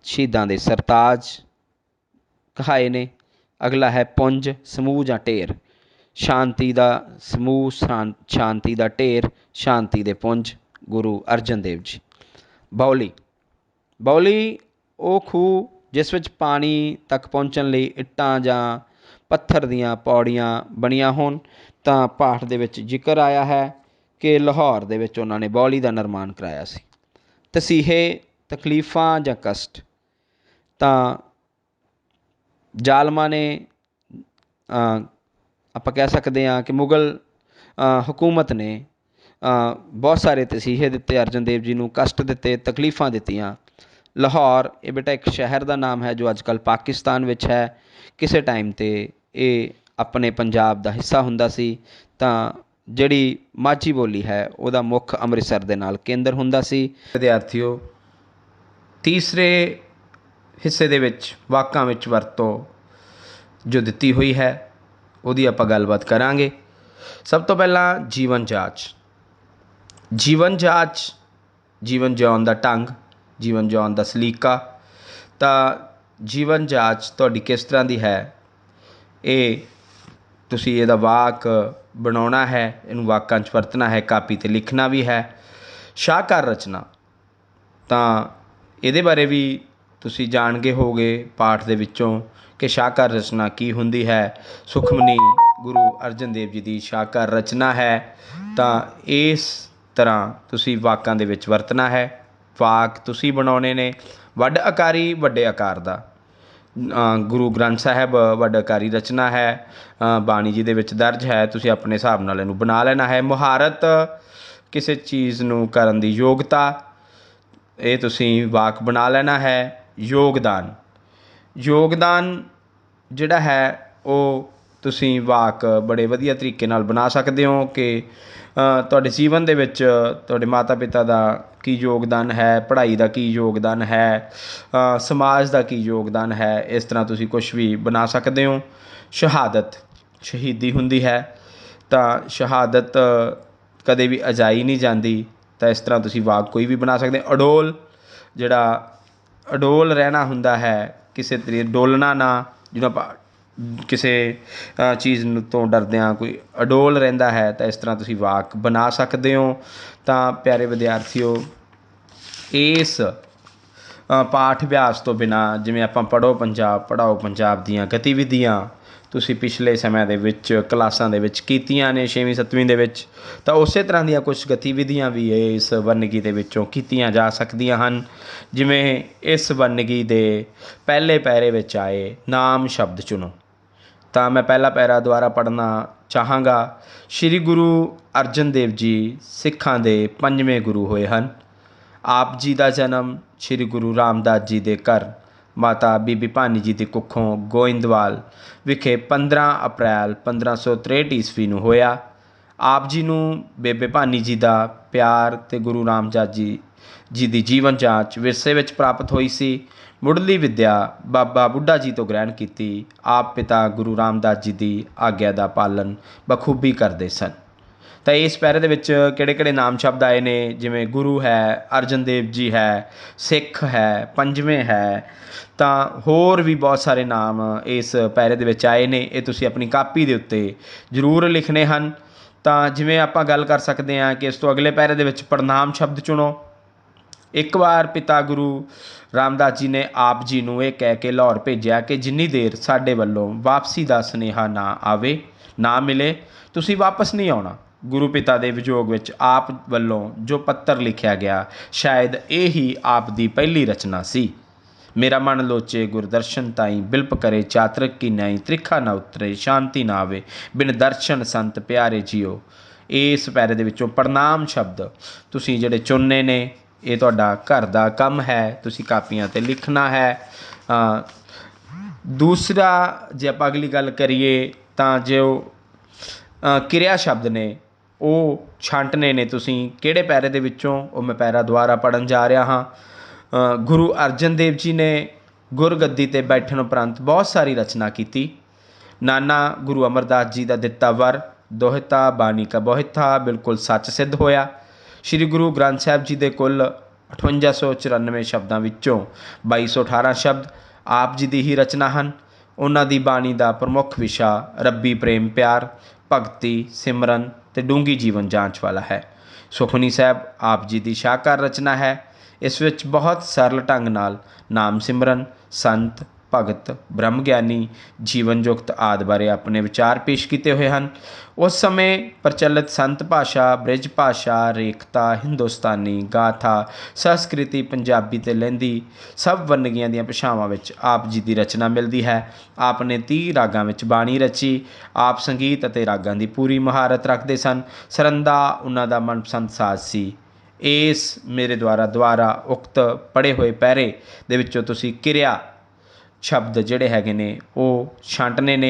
ਸ਼ਹੀਦਾਂ ਦੇ ਸਰਤਾਜ ਕਹਾਏ ਨੇ। ਅਗਲਾ ਹੈ ਪੁੰਜ, ਸਮੂਹ ਜਾਂ ਢੇਰ। ਸ਼ਾਂਤੀ ਦਾ ਸਮੂਹ, ਸ਼ਾਂਤੀ ਦਾ ਢੇਰ, ਸ਼ਾਂਤੀ ਦੇ ਪੁੰਜ। ਗੁਰੂ ਅਰਜਨ ਦੇਵ ਜੀ। ਬਾਉਲੀ, ਬਾਉਲੀ ਉਹ ਖੂਹ ਜਿਸ ਵਿੱਚ ਪਾਣੀ ਤੱਕ ਪਹੁੰਚਣ ਲਈ ਇੱਟਾਂ ਜਾਂ ਪੱਥਰ ਦੀਆਂ ਪੌੜੀਆਂ ਬਣੀਆਂ ਹੋਣ। ਤਾਂ ਪਾਠ ਦੇ ਵਿੱਚ ਜ਼ਿਕਰ ਆਇਆ ਹੈ ਕਿ ਲਾਹੌਰ ਦੇ ਵਿੱਚ ਉਹਨਾਂ ਨੇ ਬਾਉਲੀ ਦਾ ਨਿਰਮਾਣ ਕਰਾਇਆ ਸੀ। ਤਸੀਹੇ, ਤਕਲੀਫਾਂ ਜਾਂ ਕਸ਼ਟ। ਤਾਂ ਜ਼ਾਲਮਾਂ ਨੇ ਆਪਾਂ ਕਹਿ ਸਕਦੇ ਹਾਂ ਕਿ ਮੁਗਲ ਹਕੂਮਤ ਨੇ ਬਹੁਤ ਸਾਰੇ ਤਸੀਹੇ ਦਿੱਤੇ, ਅਰਜਨ ਦੇਵ ਜੀ ਨੂੰ ਕਸ਼ਟ ਦਿੱਤੇ, ਤਕਲੀਫਾਂ ਦਿੱਤੀਆਂ। ਲਾਹੌਰ ਇਹ ਬੇਟਾ ਇੱਕ ਸ਼ਹਿਰ ਦਾ ਨਾਮ ਹੈ ਜੋ ਅੱਜ ਕੱਲ੍ਹ ਪਾਕਿਸਤਾਨ ਵਿੱਚ ਹੈ। ਕਿਸੇ ਟਾਈਮ 'ਤੇ ਇਹ ਆਪਣੇ ਪੰਜਾਬ ਦਾ ਹਿੱਸਾ ਹੁੰਦਾ ਸੀ। ਤਾਂ ਜਿਹੜੀ ਮਾਝੀ ਬੋਲੀ ਹੈ ਉਹਦਾ ਮੁੱਖ ਅੰਮ੍ਰਿਤਸਰ ਦੇ ਨਾਲ ਕੇਂਦਰ ਹੁੰਦਾ ਸੀ। ਵਿਦਿਆਰਥੀਓ, ਤੀਸਰੇ ਹਿੱਸੇ ਦੇ ਵਿੱਚ ਵਾਕਾਂ ਵਿੱਚ ਵਰਤੋਂ ਜੋ ਦਿੱਤੀ ਹੋਈ ਹੈ ਉਹਦੀ ਆਪਾਂ ਗੱਲਬਾਤ ਕਰਾਂਗੇ। ਸਭ ਤੋਂ ਪਹਿਲਾਂ ਜੀਵਨ ਜਾਚ। ਜੀਵਨ ਜਾਚ, ਜੀਵਨ ਜਿਉਣ ਦਾ ਢੰਗ, ਜੀਵਨ ਜਿਉਣ ਦਾ ਸਲੀਕਾ। ਤਾਂ ਜੀਵਨ ਜਾਚ ਤੁਹਾਡੀ ਕਿਸ ਤਰ੍ਹਾਂ ਦੀ ਹੈ, ਇਹ ਤੁਸੀਂ ਇਹਦਾ ਵਾਕ ਬਣਾਉਣਾ ਹੈ, ਇਹਨੂੰ ਵਾਕਾਂ 'ਚ ਵਰਤਣਾ ਹੈ, ਕਾਪੀ 'ਤੇ ਲਿਖਣਾ ਵੀ ਹੈ। ਸ਼ਾਹਕਾਰ ਰਚਨਾ, ਤਾਂ ਇਹਦੇ ਬਾਰੇ ਵੀ ਤੁਸੀਂ ਜਾਣ ਗਏ ਹੋਗੇ ਪਾਠ ਦੇ ਵਿੱਚੋਂ ਕਿ ਸ਼ਾਹਕਾਰ ਰਚਨਾ ਕੀ ਹੁੰਦੀ ਹੈ। ਸੁਖਮਨੀ ਗੁਰੂ ਅਰਜਨ ਦੇਵ ਜੀ ਦੀ ਸ਼ਾਹਕਾਰ ਰਚਨਾ ਹੈ। ਤਾਂ ਇਸ ਤਰ੍ਹਾਂ ਤੁਸੀਂ ਵਾਕਾਂ ਦੇ ਵਿੱਚ ਵਰਤਣਾ ਹੈ। ਵਾਕ ਤੁਸੀਂ ਬਣਾਉਣੇ ਨੇ। ਵੱਡ ਆਕਾਰੀ, ਵੱਡੇ ਆਕਾਰ ਦਾ। ਗੁਰੂ ਗ੍ਰੰਥ ਸਾਹਿਬ ਵੱਡ ਆਕਾਰੀ ਰਚਨਾ ਹੈ, ਬਾਣੀ ਜੀ ਦੇ ਵਿੱਚ ਦਰਜ ਹੈ। ਤੁਸੀਂ ਆਪਣੇ ਹਿਸਾਬ ਨਾਲ ਇਹਨੂੰ ਬਣਾ ਲੈਣਾ ਹੈ। ਮੁਹਾਰਤ, ਕਿਸੇ ਚੀਜ਼ ਨੂੰ ਕਰਨ ਦੀ ਯੋਗਤਾ, ਇਹ ਤੁਸੀਂ ਵਾਕ ਬਣਾ ਲੈਣਾ ਹੈ। ਯੋਗਦਾਨ, ਯੋਗਦਾਨ ਜਿਹੜਾ ਹੈ ਉਹ ਤੁਸੀਂ ਵਾਕ ਬੜੇ ਵਧੀਆ ਤਰੀਕੇ ਨਾਲ ਬਣਾ ਸਕਦੇ ਹੋ ਕਿ ਤੁਹਾਡੇ ਜੀਵਨ ਦੇ ਵਿੱਚ ਤੁਹਾਡੇ ਮਾਤਾ ਪਿਤਾ ਦਾ ਕੀ ਯੋਗਦਾਨ ਹੈ, ਪੜ੍ਹਾਈ ਦਾ ਕੀ ਯੋਗਦਾਨ ਹੈ, ਸਮਾਜ ਦਾ ਕੀ ਯੋਗਦਾਨ ਹੈ। ਇਸ ਤਰ੍ਹਾਂ ਤੁਸੀਂ ਕੁਛ ਵੀ ਬਣਾ ਸਕਦੇ ਹੋ। ਸ਼ਹਾਦਤ, ਸ਼ਹੀਦੀ ਹੁੰਦੀ ਹੈ। ਤਾਂ ਸ਼ਹਾਦਤ ਕਦੇ ਵੀ ਅਜਾਈ ਨਹੀਂ ਜਾਂਦੀ। ਤਾਂ ਇਸ ਤਰ੍ਹਾਂ ਤੁਸੀਂ ਵਾਕ ਕੋਈ ਵੀ ਬਣਾ ਸਕਦੇ ਹੋ। ਅਡੋਲ, ਜਿਹੜਾ ਅਡੋਲ ਰਹਿਣਾ ਹੁੰਦਾ ਹੈ, ਕਿਸੇ ਤਰੀਕੇ ਡੋਲਣਾ ਨਾ, ਜਿਹਨੂੰ ਆਪਾਂ ਕਿਸੇ ਚੀਜ਼ ਨੂੰ ਤੋਂ ਡਰਦਿਆਂ ਕੋਈ ਅਡੋਲ ਰਹਿੰਦਾ ਹੈ। ਤਾਂ ਇਸ ਤਰ੍ਹਾਂ ਤੁਸੀਂ ਵਾਕ ਬਣਾ ਸਕਦੇ ਹੋ। ਤਾਂ ਪਿਆਰੇ ਵਿਦਿਆਰਥੀਓ, ਇਸ ਪਾਠ ਅਭਿਆਸ ਤੋਂ ਬਿਨਾਂ ਜਿਵੇਂ ਆਪਾਂ ਪੜ੍ਹੋ ਪੰਜਾਬ, ਪੜ੍ਹਾਓ ਪੰਜਾਬ ਦੀਆਂ ਗਤੀਵਿਧੀਆਂ ਤੁਸੀਂ ਪਿਛਲੇ ਸਮਿਆਂ ਦੇ ਵਿੱਚ ਕਲਾਸਾਂ ਦੇ ਵਿੱਚ ਕੀਤੀਆਂ ਨੇ 6ਵੀਂ 7ਵੀਂ ਦੇ ਵਿੱਚ, ਤਾਂ ਉਸੇ ਤਰ੍ਹਾਂ ਦੀਆਂ ਕੁਛ ਗਤੀਵਿਧੀਆਂ ਵੀ ਇਸ ਵੰਨਗੀ ਦੇ ਵਿੱਚੋਂ ਕੀਤੀਆਂ ਜਾ ਸਕਦੀਆਂ ਹਨ। ਜਿਵੇਂ ਇਸ ਵੰਨਗੀ ਦੇ ਪਹਿਲੇ ਪੈਰੇ ਵਿੱਚ ਆਏ ਨਾਮ ਸ਼ਬਦ ਚੁਣੋ। ਤਾਂ ਮੈਂ ਪਹਿਲਾ ਪੈਰਾ ਦੁਬਾਰਾ ਪੜ੍ਹਨਾ ਚਾਹਾਂਗਾ। ਸ਼੍ਰੀ ਗੁਰੂ ਅਰਜਨ ਦੇਵ ਜੀ ਸਿੱਖਾਂ ਦੇ 5ਵੇਂ ਗੁਰੂ ਹੋਏ ਹਨ। ਆਪ ਜੀ ਦਾ ਜਨਮ ਸ਼੍ਰੀ ਗੁਰੂ ਰਾਮਦਾਸ ਜੀ ਦੇ ਘਰ ਮਾਤਾ ਬੀਬੀ ਭਾਨੀ ਜੀ ਦੀ ਕੁੱਖੋਂ ਗੋਇੰਦਵਾਲ ਵਿਖੇ 15 ਅਪ੍ਰੈਲ 1563 ਈਸਵੀ ਨੂੰ ਹੋਇਆ। ਆਪ ਜੀ ਨੂੰ ਬੇਬੇ ਭਾਨੀ ਜੀ ਦਾ ਪਿਆਰ ਅਤੇ ਗੁਰੂ ਰਾਮਦਾਸ ਜੀ ਦੀ ਜੀਵਨ ਜਾਂਚ ਵਿਰਸੇ ਵਿੱਚ ਪ੍ਰਾਪਤ ਹੋਈ ਸੀ। ਮੁੱਢਲੀ ਵਿੱਦਿਆ ਬਾਬਾ ਬੁੱਢਾ ਜੀ ਤੋਂ ਗ੍ਰਹਿਣ ਕੀਤੀ। ਆਪ ਪਿਤਾ ਗੁਰੂ ਰਾਮਦਾਸ ਜੀ ਦੀ ਆਗਿਆ ਦਾ ਪਾਲਣ ਬਖੂਬੀ ਕਰਦੇ ਸਨ। ਤਾਂ ਇਸ ਪੈਰੇ ਦੇ ਵਿੱਚ ਕਿਹੜੇ ਕਿਹੜੇ ਨਾਮ ਸ਼ਬਦ ਆਏ ਨੇ, ਜਿਵੇਂ ਗੁਰੂ ਹੈ, ਅਰਜਨ ਦੇਵ ਜੀ ਹੈ, ਸਿੱਖ ਹੈ, 5ਵੇਂ ਹੈ। ਤਾਂ ਹੋਰ ਵੀ ਬਹੁਤ ਸਾਰੇ ਨਾਮ ਇਸ ਪੈਰੇ ਦੇ ਵਿੱਚ ਆਏ ਨੇ। ਇਹ ਤੁਸੀਂ ਆਪਣੀ ਕਾਪੀ ਦੇ ਉੱਤੇ ਜ਼ਰੂਰ ਲਿਖਣੇ ਹਨ। ਤਾਂ ਜਿਵੇਂ ਆਪਾਂ ਗੱਲ ਕਰ ਸਕਦੇ ਹਾਂ ਕਿ ਇਸ ਤੋਂ ਅਗਲੇ ਪੈਰੇ ਦੇ ਵਿੱਚ ਪ੍ਰਣਾਮ ਸ਼ਬਦ ਚੁਣੋ। ਇੱਕ ਵਾਰ ਪਿਤਾ ਗੁਰੂ ਰਾਮਦਾਸ ਜੀ ਨੇ ਆਪ ਜੀ ਨੂੰ ਇਹ ਕਹਿ ਕੇ ਲਾਹੌਰ ਭੇਜਿਆ ਕਿ ਜਿੰਨੀ ਦੇਰ ਸਾਡੇ ਵੱਲੋਂ ਵਾਪਸੀ ਦਾ ਸੁਨੇਹਾ ਨਾ ਮਿਲੇ, ਤੁਸੀਂ ਵਾਪਸ ਨਹੀਂ ਆਉਣਾ। ਗੁਰੂ ਪਿਤਾ ਦੇ ਵਿਯੋਗ ਵਿੱਚ ਆਪ ਵੱਲੋਂ ਜੋ ਪੱਤਰ ਲਿਖਿਆ ਗਿਆ, ਸ਼ਾਇਦ ਇਹ ਹੀ ਆਪ ਦੀ ਪਹਿਲੀ ਰਚਨਾ ਸੀ। ਮੇਰਾ ਮਨ ਲੋਚੇ ਗੁਰਦਰਸ਼ਨ ਤਾਈਂ, ਬਿਲਪ ਕਰੇ ਚਾਤਰਕ ਕੀ ਨਾਈ, ਤ੍ਰਿਖਾ ਨਾ ਉਤਰੇ ਸ਼ਾਂਤੀ ਨਾ ਆਵੇ, ਬਿਨ ਦਰਸ਼ਨ ਸੰਤ ਪਿਆਰੇ ਜੀਓ। ਇਸ ਪੈਰੇ ਦੇ ਵਿੱਚੋਂ ਪ੍ਰਣਾਮ ਸ਼ਬਦ ਤੁਸੀਂ ਜਿਹੜੇ ਚੁਣਨੇ ਨੇ, ਇਹ ਤੁਹਾਡਾ ਘਰ ਦਾ ਕੰਮ ਹੈ, ਤੁਸੀਂ ਕਾਪੀਆਂ 'ਤੇ ਲਿਖਣਾ ਹੈ। ਦੂਸਰਾ, ਜੇ ਆਪਾਂ ਅਗਲੀ ਗੱਲ ਕਰੀਏ ਤਾਂ ਜੋ ਕਿਰਿਆ ਸ਼ਬਦ ਨੇ ਉਹ ਛਾਂਟਣੇ ਨੇ ਤੁਸੀਂ ਕਿਹੜੇ ਪੈਰੇ ਦੇ ਵਿੱਚੋਂ, ਉਹ ਮੈਂ ਪੈਰਾ ਦੁਬਾਰਾ ਪੜ੍ਹਨ ਜਾ ਰਿਹਾ ਹਾਂ। गुरु अर्जन देव जी ने गुरगद्दी ते बैठण उपरंत बहुत सारी रचना की। नाना गुरु अमरदास जी का दिता वर दोहिता बाणी का बोहिता बिल्कुल सच सिद्ध होया। श्री गुरु ग्रंथ साहिब जी के कुल 5894 शब्दों विचों 2218 शब्द आप जी की ही रचना हैं। उन्हां दी बाणी का प्रमुख विशा रब्बी प्रेम प्यार भगती सिमरन ते डूंगी जीवन जांच वाला है। सुखमनी साहब आप जी की शाहकार रचना है। इस विच बहुत सरल ढंग नाल नाम सिमरन संत भगत ब्रह्म ज्ञानी जीवन जुगत आदि बारे अपने विचार पेश किए हुए हैं। उस समय प्रचलित संत भाषा ब्रिज भाषा रेखता हिंदुस्तानी गाथा संस्कृति पंजाबी ते लਹਿੰਦੀ सब वन्नगियां ਦੀਆਂ ਭਾਸ਼ਾਵਾਂ ਵਿੱਚ आप जी की रचना मिलती है। आपने 30 रागां ਵਿੱਚ ਬਾਣੀ रची। आप संगीत ਅਤੇ रागां की पूरी महारत रखते सन। सरंदा उन्हां दा मनपसंद साज सी। इस मेरे द्वारा उक्त पढ़े हुए पैरे दे विचों तुसीं किरिया शब्द जिहड़े हैगे ने वो छांटने ने